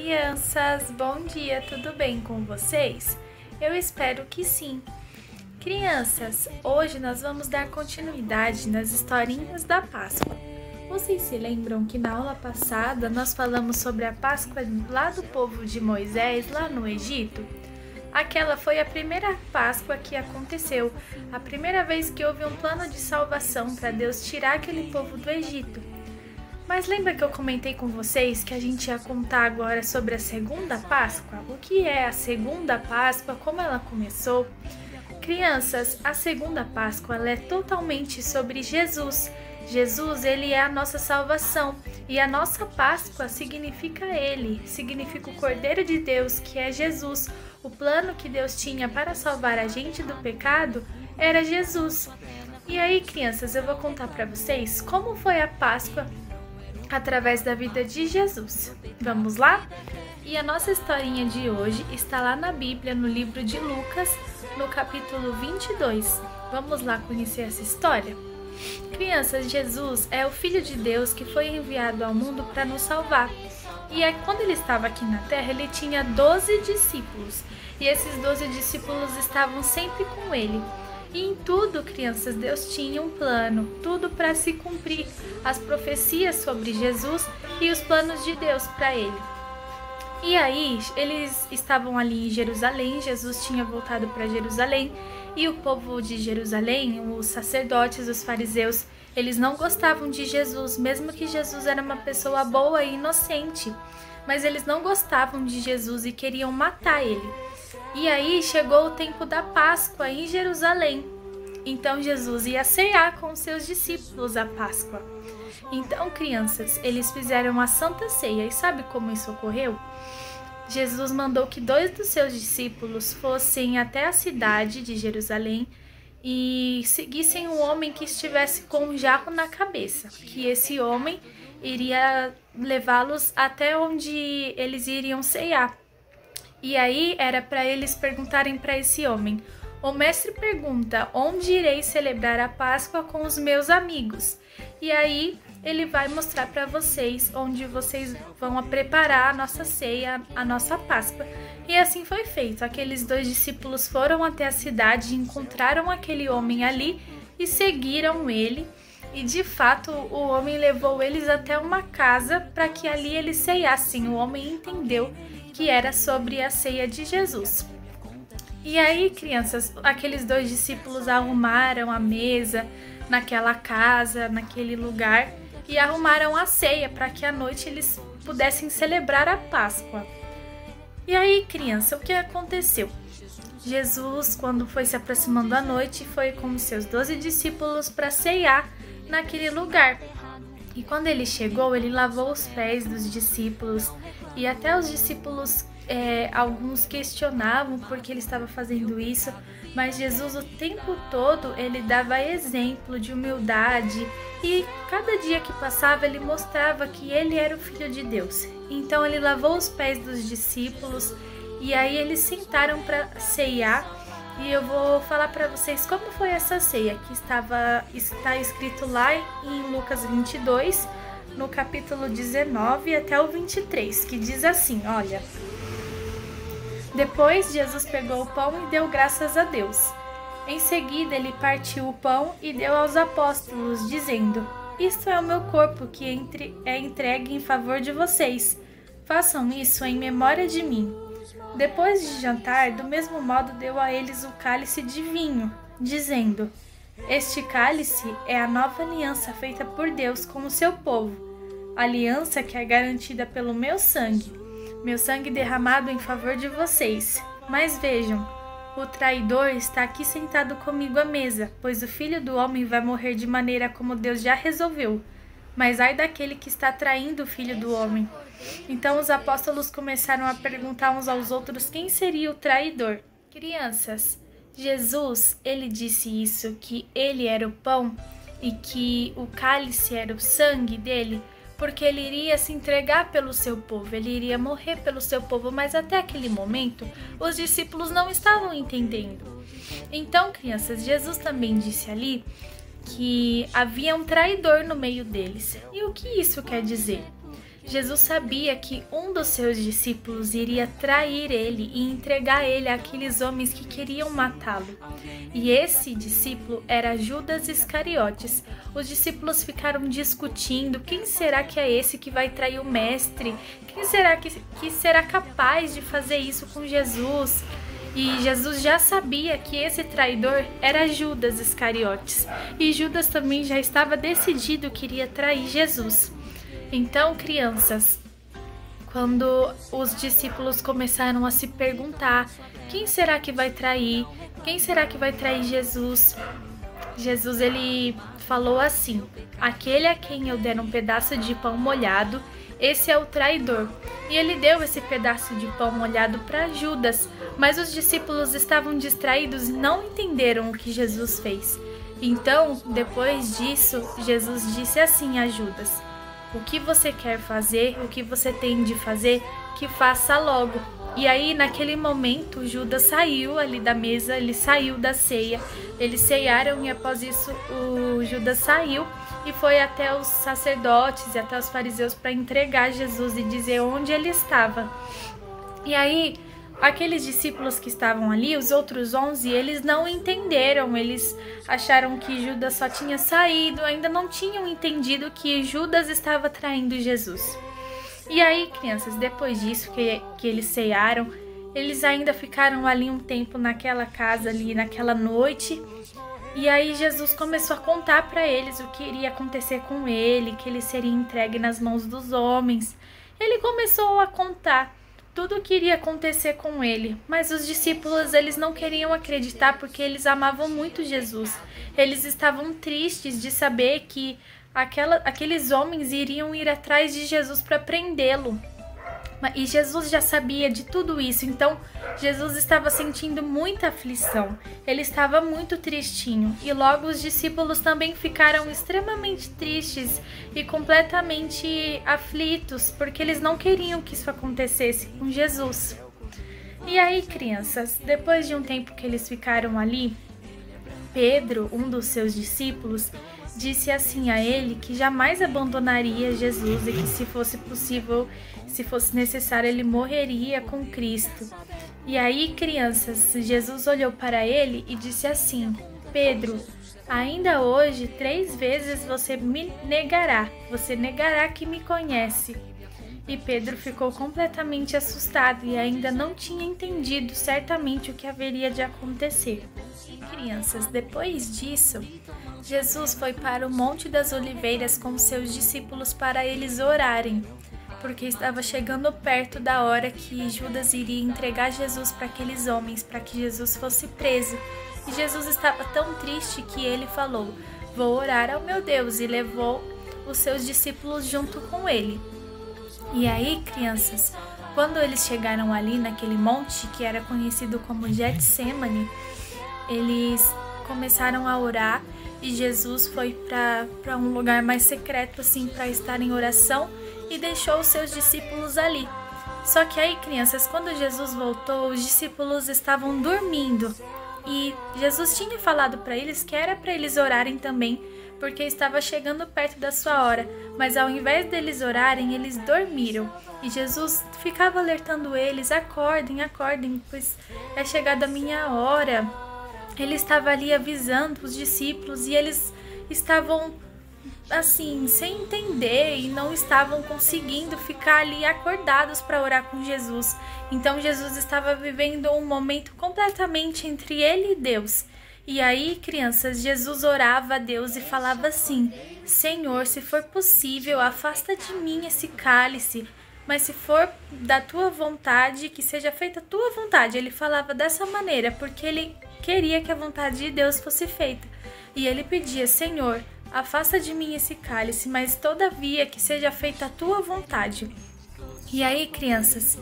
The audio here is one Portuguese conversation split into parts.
crianças! Bom dia, tudo bem com vocês? Eu espero que sim. Crianças, hoje nós vamos dar continuidade nas historinhas da Páscoa. Vocês se lembram que na aula passada nós falamos sobre a Páscoa lá do povo de Moisés, lá no Egito? Aquela foi a primeira Páscoa que aconteceu, a primeira vez que houve um plano de salvação para Deus tirar aquele povo do Egito. Mas lembra que eu comentei com vocês que a gente ia contar agora sobre a segunda Páscoa? O que é a segunda Páscoa? Como ela começou? Crianças, a segunda Páscoa ela é totalmente sobre Jesus. Jesus, ele é a nossa salvação e a nossa Páscoa significa ele, significa o Cordeiro de Deus, que é Jesus. O plano que Deus tinha para salvar a gente do pecado era Jesus. E aí, crianças, eu vou contar para vocês como foi a Páscoa através da vida de Jesus. Vamos lá? E a nossa historinha de hoje está lá na Bíblia, no livro de Lucas, no capítulo 22. Vamos lá conhecer essa história? Crianças, Jesus é o Filho de Deus que foi enviado ao mundo para nos salvar. E quando ele estava aqui na terra, ele tinha 12 discípulos. E esses 12 discípulos estavam sempre com ele. E em tudo, crianças, Deus tinha um plano, tudo para se cumprir, as profecias sobre Jesus e os planos de Deus para ele. E aí, eles estavam ali em Jerusalém, Jesus tinha voltado para Jerusalém, e o povo de Jerusalém, os sacerdotes, os fariseus, eles não gostavam de Jesus, mesmo que Jesus era uma pessoa boa e inocente, mas eles não gostavam de Jesus e queriam matar ele. E aí chegou o tempo da Páscoa em Jerusalém. Então Jesus ia cear com seus discípulos a Páscoa. Então, crianças, eles fizeram a Santa Ceia. E sabe como isso ocorreu? Jesus mandou que 2 dos seus discípulos fossem até a cidade de Jerusalém e seguissem um homem que estivesse com um jarro na cabeça. Que esse homem iria levá-los até onde eles iriam cear. E aí era para eles perguntarem para esse homem: o mestre pergunta, onde irei celebrar a Páscoa com os meus amigos? E aí ele vai mostrar para vocês onde vocês vão preparar a nossa ceia, a nossa Páscoa. E assim foi feito. Aqueles 2 discípulos foram até a cidade, encontraram aquele homem ali e seguiram ele. E de fato o homem levou eles até uma casa para que ali eles ceiassem. O homem entendeu que era sobre a ceia de Jesus. E aí, crianças, aqueles 2 discípulos arrumaram a mesa naquela casa, naquele lugar, e arrumaram a ceia para que à noite eles pudessem celebrar a Páscoa. E aí, criança, o que aconteceu? Jesus, quando foi se aproximando a noite, foi com os seus 12 discípulos para ceiar naquele lugar. E quando ele chegou, ele lavou os pés dos discípulos e até os discípulos, alguns questionavam por que ele estava fazendo isso, mas Jesus o tempo todo ele dava exemplo de humildade e cada dia que passava ele mostrava que ele era o Filho de Deus. Então ele lavou os pés dos discípulos e aí eles sentaram para ceiar. E eu vou falar para vocês como foi essa ceia, que está escrito lá em Lucas 22, no capítulo 19 até o 23, que diz assim, olha: Depois Jesus pegou o pão e deu graças a Deus. Em seguida ele partiu o pão e deu aos apóstolos, dizendo: Isto é o meu corpo que é entregue em favor de vocês. Façam isso em memória de mim. Depois de jantar, do mesmo modo deu a eles o cálice de vinho, dizendo: Este cálice é a nova aliança feita por Deus com o seu povo, aliança que é garantida pelo meu sangue derramado em favor de vocês. Mas vejam, o traidor está aqui sentado comigo à mesa, pois o Filho do Homem vai morrer de maneira como Deus já resolveu. Mas ai daquele que está traindo o Filho do Homem. Então os apóstolos começaram a perguntar uns aos outros quem seria o traidor. Crianças, Jesus, ele disse isso, que ele era o pão e que o cálice era o sangue dele, porque ele iria se entregar pelo seu povo, ele iria morrer pelo seu povo, mas até aquele momento os discípulos não estavam entendendo. Então, crianças, Jesus também disse ali que havia um traidor no meio deles. E o que isso quer dizer? Jesus sabia que um dos seus discípulos iria trair ele e entregar ele àqueles homens que queriam matá-lo. E esse discípulo era Judas Iscariotes. Os discípulos ficaram discutindo: quem será que é esse que vai trair o mestre? Quem será que será capaz de fazer isso com Jesus? E Jesus já sabia que esse traidor era Judas Iscariotes. E Judas também já estava decidido que iria trair Jesus. Então, crianças, quando os discípulos começaram a se perguntar: quem será que vai trair? Quem será que vai trair Jesus? Jesus, ele falou assim: aquele a quem eu der um pedaço de pão molhado, esse é o traidor. E ele deu esse pedaço de pão molhado para Judas, mas os discípulos estavam distraídos e não entenderam o que Jesus fez. Então, depois disso, Jesus disse assim a Judas: o que você quer fazer, o que você tem de fazer, que faça logo. E aí, naquele momento, Judas saiu ali da mesa, ele saiu da ceia, eles ceiaram e após isso o Judas saiu e foi até os sacerdotes e até os fariseus para entregar Jesus e dizer onde ele estava. E aí, aqueles discípulos que estavam ali, os outros 11, eles não entenderam, eles acharam que Judas só tinha saído, ainda não tinham entendido que Judas estava traindo Jesus. E aí, crianças, depois disso que eles cearam, eles ainda ficaram ali um tempo naquela casa ali, naquela noite. E aí Jesus começou a contar para eles o que iria acontecer com ele, que ele seria entregue nas mãos dos homens. Ele começou a contar tudo o que iria acontecer com ele, mas os discípulos, eles não queriam acreditar porque eles amavam muito Jesus. Eles estavam tristes de saber que aqueles homens iriam ir atrás de Jesus para prendê-lo. E Jesus já sabia de tudo isso, então Jesus estava sentindo muita aflição, ele estava muito tristinho. E logo os discípulos também ficaram extremamente tristes e completamente aflitos, porque eles não queriam que isso acontecesse com Jesus. E aí, crianças, depois de um tempo que eles ficaram ali, Pedro, um dos seus discípulos, disse assim a ele que jamais abandonaria Jesus e que, se fosse possível, se fosse necessário, ele morreria com Cristo. E aí, crianças, Jesus olhou para ele e disse assim: Pedro, ainda hoje 3 vezes você me negará, você negará que me conhece. E Pedro ficou completamente assustado e ainda não tinha entendido certamente o que haveria de acontecer. E, crianças, depois disso, Jesus foi para o Monte das Oliveiras com seus discípulos para eles orarem, porque estava chegando perto da hora que Judas iria entregar Jesus para aqueles homens, para que Jesus fosse preso. E Jesus estava tão triste que ele falou: vou orar ao meu Deus, e levou os seus discípulos junto com ele. E aí, crianças, quando eles chegaram ali naquele monte que era conhecido como Getsêmani, eles começaram a orar e Jesus foi para um lugar mais secreto assim para estar em oração e deixou os seus discípulos ali. Só que aí, crianças, quando Jesus voltou, os discípulos estavam dormindo e Jesus tinha falado para eles que era para eles orarem também, porque estava chegando perto da sua hora, mas ao invés deles orarem, eles dormiram. E Jesus ficava alertando eles: acordem, acordem, pois é chegada a minha hora. Ele estava ali avisando os discípulos e eles estavam assim, sem entender e não estavam conseguindo ficar ali acordados para orar com Jesus. Então Jesus estava vivendo um momento completamente entre ele e Deus. E aí, crianças, Jesus orava a Deus e falava assim: Senhor, se for possível, afasta de mim esse cálice, mas se for da tua vontade, que seja feita a tua vontade. Ele falava dessa maneira porque ele queria que a vontade de Deus fosse feita. E ele pedia: Senhor, afasta de mim esse cálice, mas todavia que seja feita a tua vontade. E aí, crianças,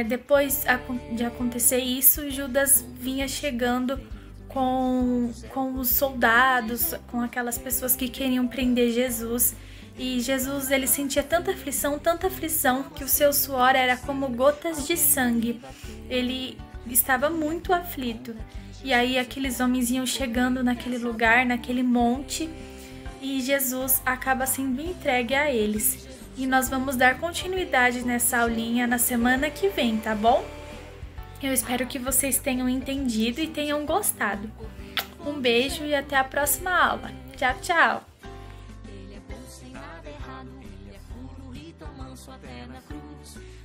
depois de acontecer isso, Judas vinha chegando com os soldados, com aquelas pessoas que queriam prender Jesus. E Jesus, ele sentia tanta aflição, que o seu suor era como gotas de sangue. Ele estava muito aflito. E aí aqueles homens iam chegando naquele lugar, naquele monte, e Jesus acaba sendo entregue a eles. e nós vamos dar continuidade nessa aulinha na semana que vem, tá bom? Eu espero que vocês tenham entendido e tenham gostado. Um beijo e até a próxima aula. Tchau, tchau!